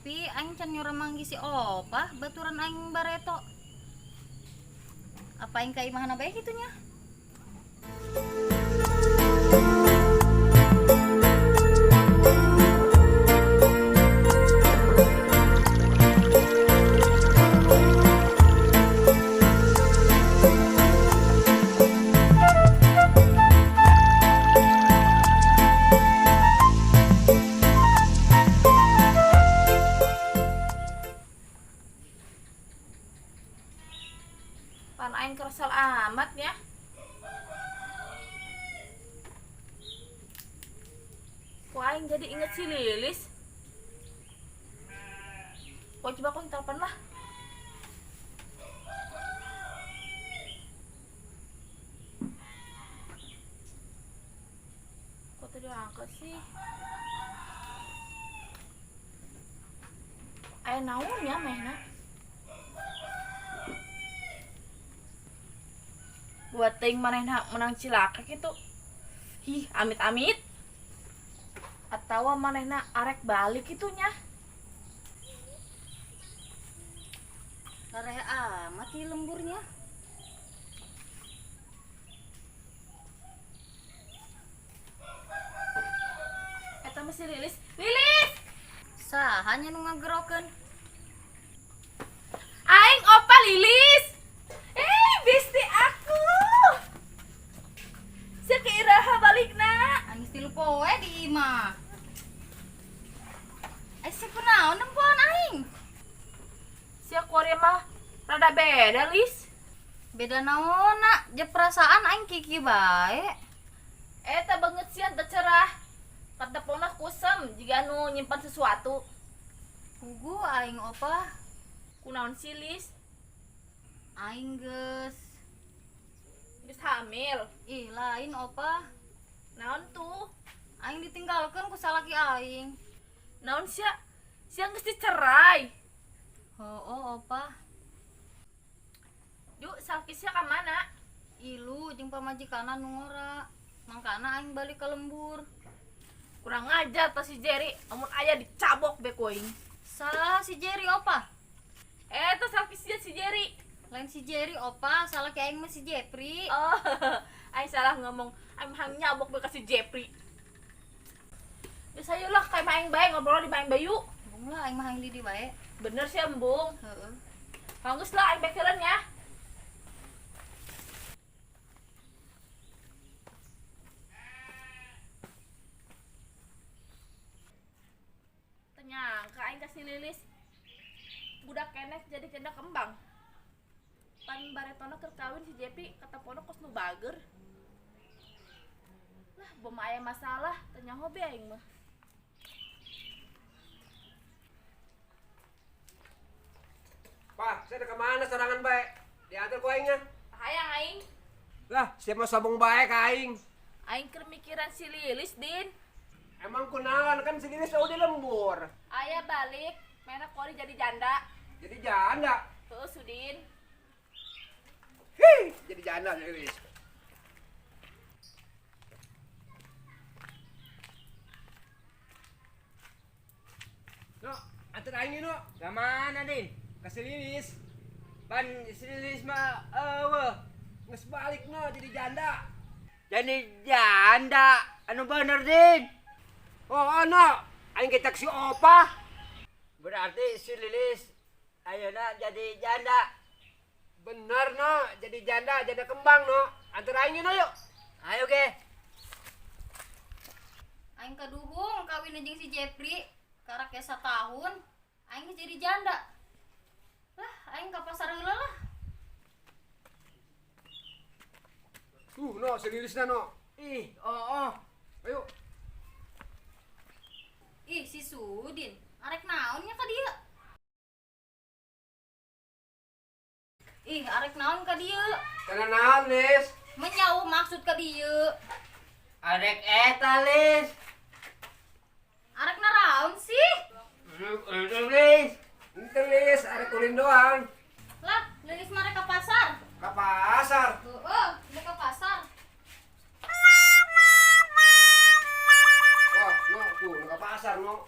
Tapi aing can nyuruh manggi si opah baturan aing bareto. Apa aing ka imahna bae kitunya? Pan aing kersal amat ya. Kok aing jadi inget si Lilis? Kok coba kau telepon lah. Kok tadi angkat sih? Aya naon ya mehna? Buat ting manehna menang cilaka gitu. Hi, amit-amit. Atau manehna arek balik itunya. Kareh amat di lemburnya. Eta mah si Lilis. Lilis! Sahanya nu ngagerokeun. Aing opa Lilis. Besti aku. Sekiraha balikna. Aing tilu poe di imah. Asa kunaon nempoan aing? Si Korea mah rada beda, Lis. Beda naonna? Je perasaan aing kiki bae. Eta banget sian teu cerah. Katepona kusem jika nu nyimpan sesuatu. Pugu aing opah. Kunaon si Lis? Aing geus. Geus hamil. Ih, lain opah. Naon tuh? Aing ditinggalkeun ku salaki aing. Naon sia? Sia geus dicerai. Heuh, opah. Yuk, salaki sia ka mana? Ilu jeung pamajikanna nu ngora. Mangkana aing balik ke lembur. Kurang ajar tah si Jerry, amun aya dicabok be ku aing. Salah si Jerry opah. Eta salaki sia si Jerry. Lain si Jerry opah, salaki aing mah si Jepri. Oh, aing salah ngomong. Aing mah nyabok be ka si Jepri. Geus ayo lah ka maeng bae ngobrol di maeng bayu. Bung lah aing mah aing di dieu bae. Bener sih embung. Heeh. Bagus lah aing bekeran ya. Ternyangka aing kasih Lilis budak kenek jadi kena kembang. Pan baretona keur kawin si Jepi kata pono kos nu bager. Lah bom aya masalah tanya hobi aing mah. Pak, saya ada kemana serangan baik? Diantar ku aingnya. Hayang aing. Lah, siapa sabung baik ka aing? Aing keur mikiran si Lilis, Din. Emang kunaon kan si Lilis udah lembur. Aya balik, menak kori jadi janda. Jadi janda. Tuh Sudin. Hih, jadi janda si Lilis. No, antar aing no. Kamana din? Kasih Lilis. Pan si Lilis mah Nges balik no jadi janda. jadi janda. Anu bener din? Oh, ano? Aing kita si Opa. Berarti si Lilis ayeuna jadi janda. Bener no, jadi janda kembang no. Antar aing no yuk. Ayo ge. Aing kaduhung kawin jeung si Jepri. Karak ya 1 tahun. Aing geus jadi janda. Lah, aing ka pasar heula lah. No, si Lilis na no. Ih, oh. Ayo. Ih, si Sudin. Arek naonnya ka dieu? Ih, arek naon ka dieu? Kana naon, Lis? Menyauh maksud ka dieu. Arek eta Lis. Arek naraon sih? Lilis. Ente Lis, ada kulin doang. Lah, Lilis mah rek ka pasar. Ke pasar. Heeh, dia ka pasar. Wah, no, tuh, ke pasar no.